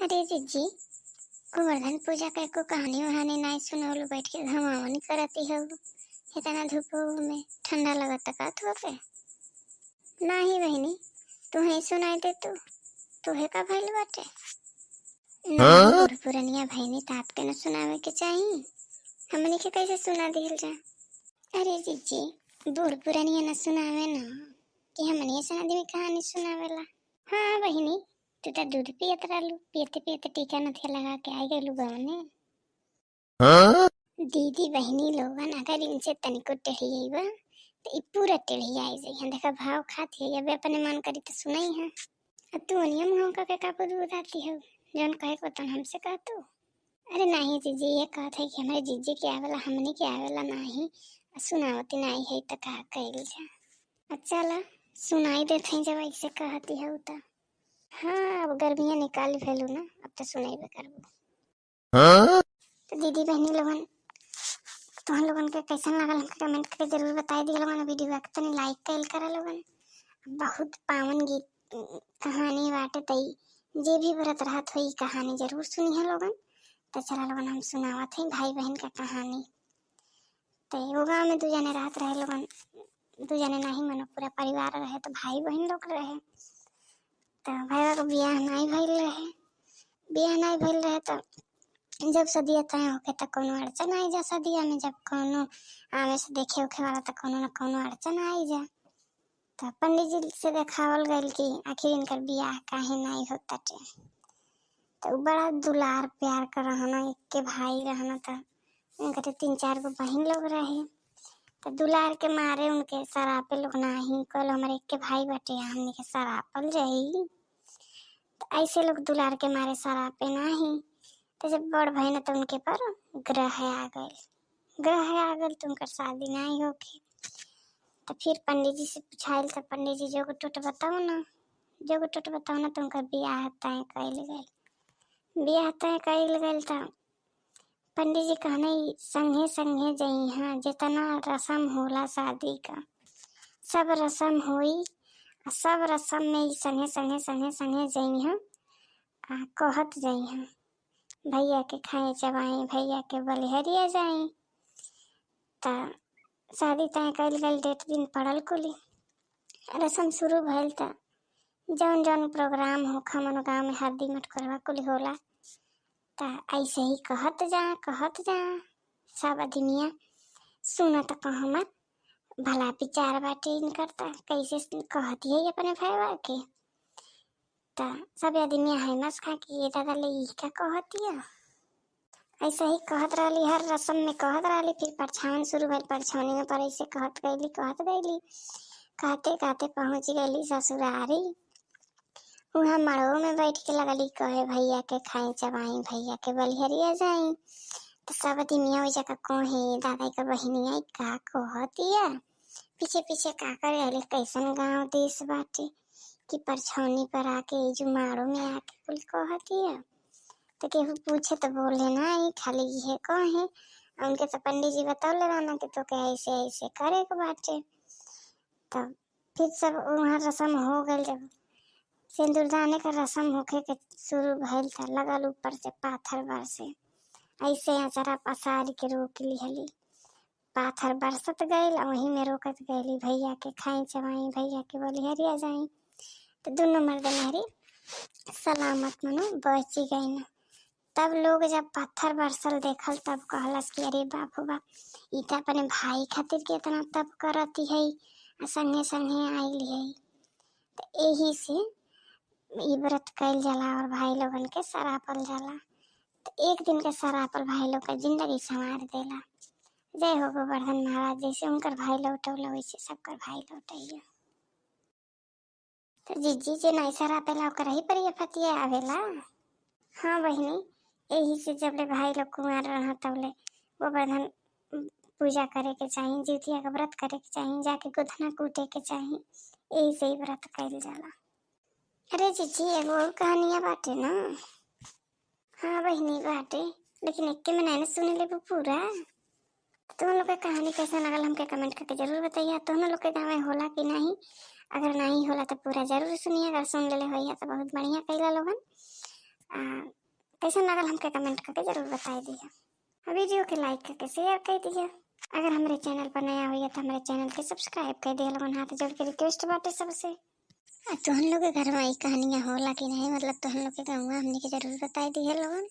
अरे जीजी, गोवर्धन पूजा के को कहानी वहानी नहीं सुनौलू बैठ के घमावनी करती हो। इतना धूप में ठंडा लगता का तो पे नहीं बहनी, तुम्हें सुनाई दे तुहे का भइल बाटे। नहीं बूढ़ पुरनिया बहनी तात के न सुनावे के चाहिए, हमनी के कैसे सुना दिल जा। अरे जीजी, बूढ़ पुरनिया न सुनावे ना कि हमनी ऐसा आदमी कहानी सुनावेला। हाँ बहनी, तू तो दूध पियत रहलू, पियते पियते टीका नथिया लगा के आई गलू गाने। दीदी बहनी लोगन अगर इनसे तनिको टेढ़ी बा तो पूरा टेढ़ी आई जाई। देखा भाव खाती है, अबे अपने मन करी तो सुनाई है। अब तू नियम हो का काबू बुदाती हो, जौन कहे को तन हमसे कह तू। अरे नहीं जीजी, ये कहत है कि हमारे जीजी के आवेला हमने के आवेला नहीं, सुनावती नहीं है तो का कइल जा। अच्छा ला सुनाई देते हैं जब ऐसे कहती है उता। हाँ अब गर्मियाँ निकाल फेलू ना, अब तो सुनाई करबू। तो दीदी बहनी लोगन तो हम लोगन के कैसन लगल हमके कमेंट करके जरूर बताई दिया लोगन। वीडियो के तनी लाइक कैल करा लोगन। बहुत पावन गीत कहानी बाटे तई, जे भी व्रत रहत हुई कहानी जरूर सुनी है लोगन। तो चला लोगन हम सुनावत हैं भाई बहन का कहानी। तो वो गाँव में 2 जने रहत रहे लोगन, 2 जने नहीं मनो पूरा परिवार रहे, तो भाई बहन लोग रहे। तो भाई का बियाह नहीं भइल रहे तो जब सदिया तय होके तो कोनो अड़चन आई जा। सदिया में जब कोनो आवे से देखे उखे वाला तो कोनो न कोनो अड़चन आई जा। तो पंडित जी से देखावल गइल कि आखिर इनकर बियाह काहे नहीं होता टे। तो बड़ा दुलार प्यार कर रहना, एक के भाई रहना, तो उनके 3-4 गो बहन लोग रहे। तो दुलार के मारे उनके सरापे लोग नहीं कल हमारे एक के भाई बटे हमने के सरापल रही। तो ऐसे लोग दुलार के मारे सरापे नहीं। तो जब बड़ भई तो उनके पर ग्रह आ गए तो उनकर शादी नहीं होगी। तो फिर पंडित जी से पूछाइल तो पंडित जी जोग टूट बताओ ना तो उनका बियाह तय कइल गइल। तो पंडित जी कहने संगे जई हाँ, जितना रस्म होला शादी का सब रस्म होई, सब रस्म में संगे जई हाँ, कहत जई हाँ भैया के खाए चबाई, भैया के बलिहरिया जाई। तो शादी तय कइल गइल, डेट दिन पड़ल कुली रस्म शुरू भइल। तो जौन जौन प्रोग्राम होखा मनो गाँव में हल्दी मटकोरवा कुली होला। तो ऐसे ही कहत जा सब आदमिया सुनत कहमा भला विचार बाटे इनकर ता कैसे कहती है अपने भाईवा के। तो सब आदमिया है मस खा कि ये दादा ले ई का कहती है। ऐसा ही कहत रही, हर रस्म में कहत रही। फिर परछावन शुरू भइल, परछावनी में पर ऐसे कहत गईली कहते पहुंच गईली ससुरारी। वहाँ मड़ो में बैठ के लगली कहे भैया के खाई चबाई, भैया के बलिहरिया जाई। तो सब आदमिया वही जगह कहे दादा का बहनिया का कहतिया, पीछे पीछे का कर रहे कैसन गाँव देश बाटे कि परछौनी पर आके जो माड़ो में आके कुल कहतिया। तो केहू पूछे तो बोले नहीं, खाली ये कहे। उनके तो पंडित जी बतौले रहना कि तो के ऐसे ऐसे करे के बाटे। तो फिर सब वहाँ रस्म हो गई। जब सिंदूरदाने का रस्म होके के शुरू भइल था, लगल ऊपर से पाथर बरसे, ऐसे अचरा पसार के रोक लिहली। पाथर बरसत गइल, वहीं में रोकत गईली भैया के खाई चबाई, भैया के बलिहरिया जाई। तो दोनों मर्द नहरी सलामत मनो बची गई न। तब लोग जब पत्थर बरसल देखल तब कहलस कि अरे बाप हो बाप, ई त अपने भाई खातिर कितना तब करती है, संगे संगे आइली है। तो यही से ई व्रत कइल जाला और भाई लोगन के सरापल जाला। तो एक दिन के सरापल भाई लोग का जिंदगी संवार देला। जय हो गोवर्धन महाराज, जैसे उनकर भाई लौटौला वैसे सबकर भाई लौटैया। तो जीजी जे नहीं सरापेला ओकर ही पर ये फतिया आवेला। हाँ बहिनी, यही से जब ले भाई लोग कुमार रहा तब ले गोवर्धन पूजा करे के चाहिए, जितिया का व्रत करे के चाहिए, जाके गोधना कूटे के चाहिए। यही से ही व्रत कइल जाला। अरे जीजी एगो कहानिया बाटे ना। हाँ बहिनी बाटे, लेकिन एक के में नहीं सुने ले पूरा। तुम लोग के कहानी कैसा लगल हमके कमेंट करके जरूर बताइए। तुम लोग के गाँव में होला कि नहीं, अगर नहीं होला तो पूरा जरूर सुनिए। अगर सुन ले होइए तो बहुत बढ़िया कइला लोगन। कैसा लगल हमके कमेंट करके जरूर बताई दिया। वीडियो के लाइक करके शेयर कर दिया। अगर हमारे चैनल पर नया हुई तो हमारे चैनल के सब्सक्राइब कर दिया लोगन। हाथ जोड़ के रिक्वेस्ट बाटे सबसे। तो हम लोग के घर में ई कहानियाँ होला कि नहीं, मतलब तो हम लोग के गाँव हमने के जरूर बताई दी है लोगन।